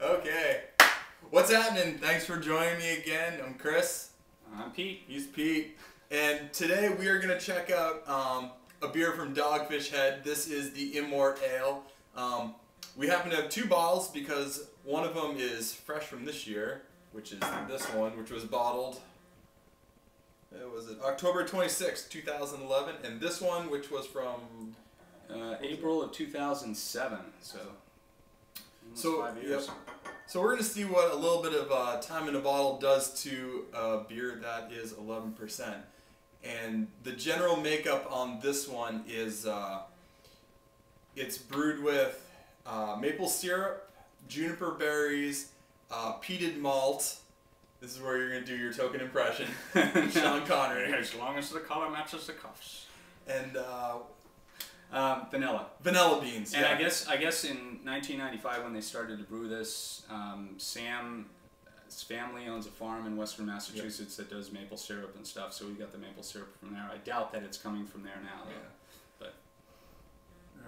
Okay. What's happening? Thanks for joining me again. I'm Chris. I'm Pete. He's Pete. And today we are going to check out a beer from Dogfish Head. This is the Immort Ale. We happen to have two bottles because one of them is fresh from this year, which is this one, which was bottled, was it October 26, 2011, and this one, which was from April of 2007, so 5 years. Yep. So we're going to see what a little bit of time in a bottle does to a beer that is 11%. And the general makeup on this one is it's brewed with maple syrup, juniper berries, peated malt. This is where you're going to do your token impression, Sean Connery. As long as the color matches the cuffs. And vanilla. Vanilla beans. And yeah. I guess in 1995 when they started to brew this, Sam's family owns a farm in western Massachusetts that does maple syrup and stuff. So we got the maple syrup from there. I doubt that it's coming from there now, though. Yeah. But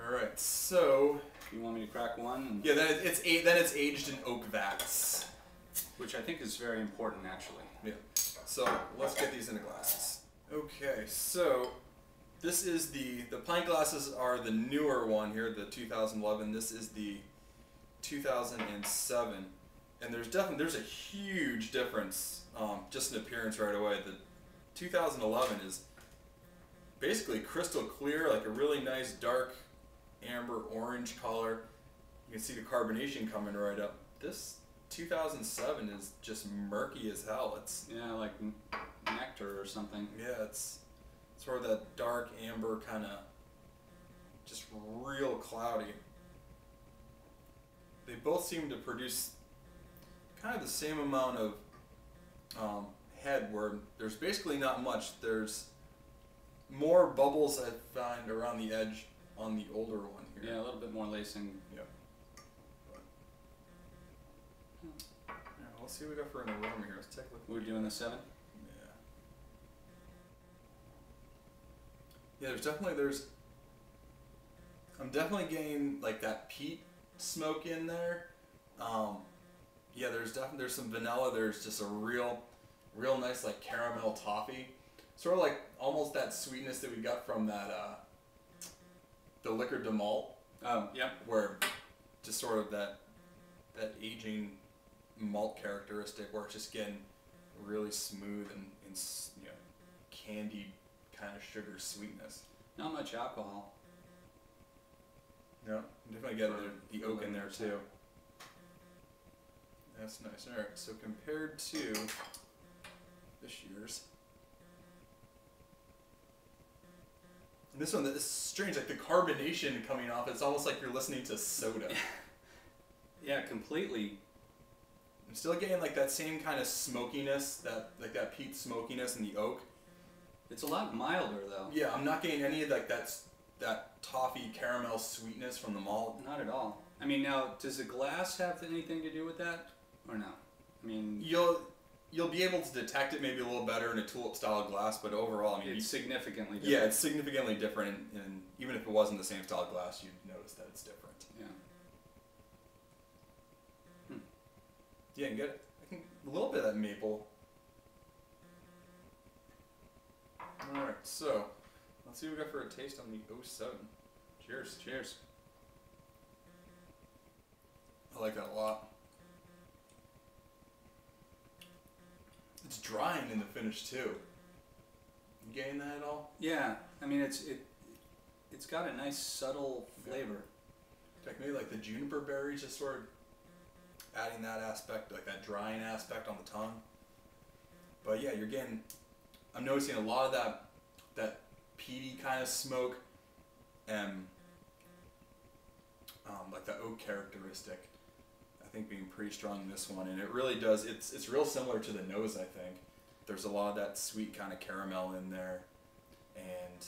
all right, so you want me to crack one? Yeah, then it's aged in oak vats, which I think is very important, actually. Yeah. So let's get these into glasses. Okay, so this is the pint glasses are the newer one here, the 2011. This is the 2007, and there's a huge difference just in appearance right away. The 2011 is basically crystal clear, like a really nice dark amber orange color. You can see the carbonation coming right up. This 2007 is just murky as hell. It's like nectar or something. Yeah, it's sort of that dark amber kind of, just real cloudy. They both seem to produce kind of the same amount of head, where there's basically not much. There's more bubbles I find around the edge on the older one here. Yeah, a little bit more lacing. Yep. Yeah, let's see what we got for an aroma here. Let's take a look. We're doing the 7? Yeah, I'm definitely getting like that peat smoke in there. Yeah, there's some vanilla. There's just a real nice like caramel toffee, sort of like almost that sweetness that we got from that the liquor de malt. Oh, yeah. Where just sort of that aging malt characteristic, where it's just getting really smooth and candied kind of sugar sweetness. Not much alcohol. No, I'm definitely getting the oak in there too. That's nice. All right, so compared to this year's, and this one, it's strange. Like the carbonation coming off, it's almost like you're listening to soda. Yeah, completely. I'm still getting like that same kind of smokiness, that peat smokiness in the oak. It's a lot milder though. Yeah, I'm not getting any of like that toffee caramel sweetness from the malt. Not at all. I mean, now does the glass have anything to do with that, or no? I mean, you'll be able to detect it maybe a little better in a tulip style glass, but overall, I mean, it's significantly different. Yeah, it's significantly different, and even if it wasn't the same style glass, you'd notice that it's different. Yeah. Yeah, and get a little bit of that maple. Alright, so let's see what we got for a taste on the 07. Cheers. Cheers. I like that a lot. It's drying in the finish too. You getting that at all? Yeah, I mean it's got a nice subtle flavor. Like maybe like the juniper berries, just sort of adding that aspect, like that drying aspect on the tongue. But yeah, I'm noticing a lot of that peaty kind of smoke, and like the oak characteristic, I think being pretty strong in this one, and it really does. It's real similar to the nose. I think there's a lot of that sweet kind of caramel in there, and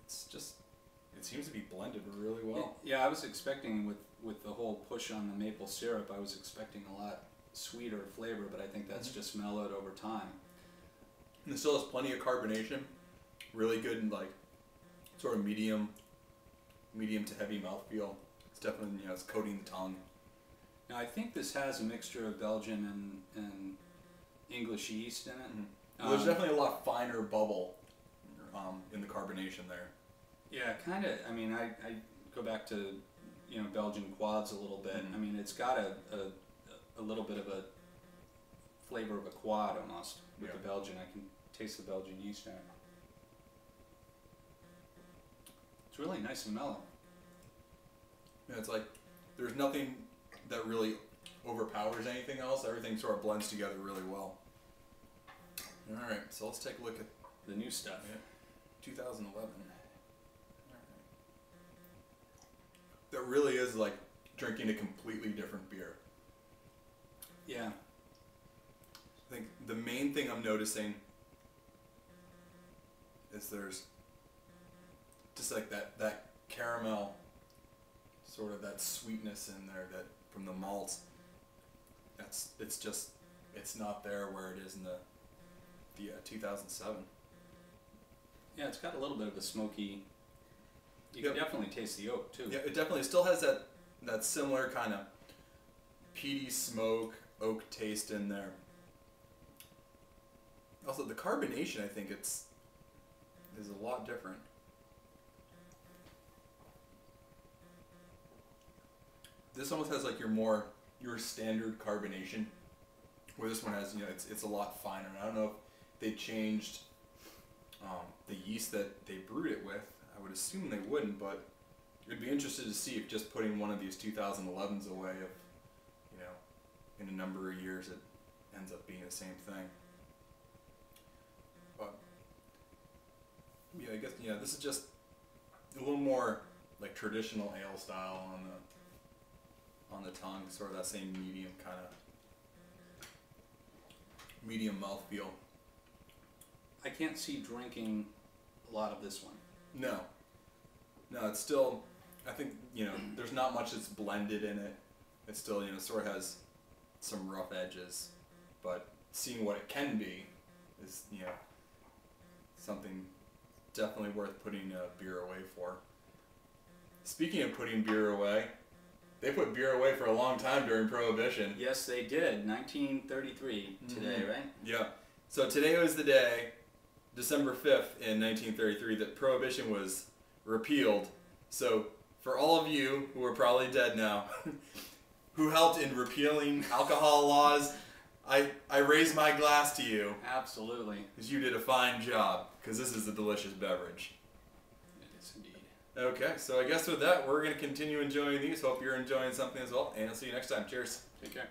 it seems to be blended really well. Yeah, I was expecting with the whole push on the maple syrup, I was expecting a lot sweeter flavor, but I think that's just mellowed over time. And it still has plenty of carbonation, really good and like sort of medium to heavy mouthfeel. It's definitely, it's coating the tongue. Now I think this has a mixture of Belgian and English yeast in it. Mm-hmm. Well, there's definitely a lot finer bubble in the carbonation there. Yeah, kind of. I mean, I go back to Belgian quads a little bit. Mm-hmm. I mean, it's got a little bit of a flavor of a quad almost with the Belgian. I can taste the Belgian yeast in it. It's really nice and mellow. Yeah, it's like there's nothing that really overpowers anything else. Everything sort of blends together really well. All right, so let's take a look at The new stuff. 2011. All right. That really is like drinking a completely different beer. Yeah. I think the main thing I'm noticing is there's just like that caramel, sort of that sweetness in there that from the malts. It's not there where it is in the 2007. Yeah, it's got a little bit of a smoky. You can definitely taste the oak too. Yeah, it definitely still has that similar kind of peaty smoke, oak taste in there. Also, the carbonation, I think is a lot different. This almost has like your standard carbonation, where this one has it's a lot finer. And I don't know if they changed the yeast that they brewed it with. I would assume they wouldn't, but I'd be interested to see if just putting one of these 2011s away, if in a number of years it ends up being the same thing. But yeah, I guess this is just a little more like traditional ale style on the tongue, sort of that same medium mouthfeel. I can't see drinking a lot of this one. No, it's still, I think, there's not much that's blended in it. It still, sort of has some rough edges, but seeing what it can be is, something definitely worth putting beer away for. Speaking of putting beer away, they put beer away for a long time during Prohibition. Yes, they did. 1933 today, right? Yeah. So today was the day, December 5th in 1933, that Prohibition was repealed. So for all of you who are probably dead now, who helped in repealing alcohol laws, I raise my glass to you. Absolutely. Because you did a fine job, because this is a delicious beverage. It is indeed. Okay, so I guess with that, we're going to continue enjoying these. Hope you're enjoying something as well, and I'll see you next time. Cheers. Take care.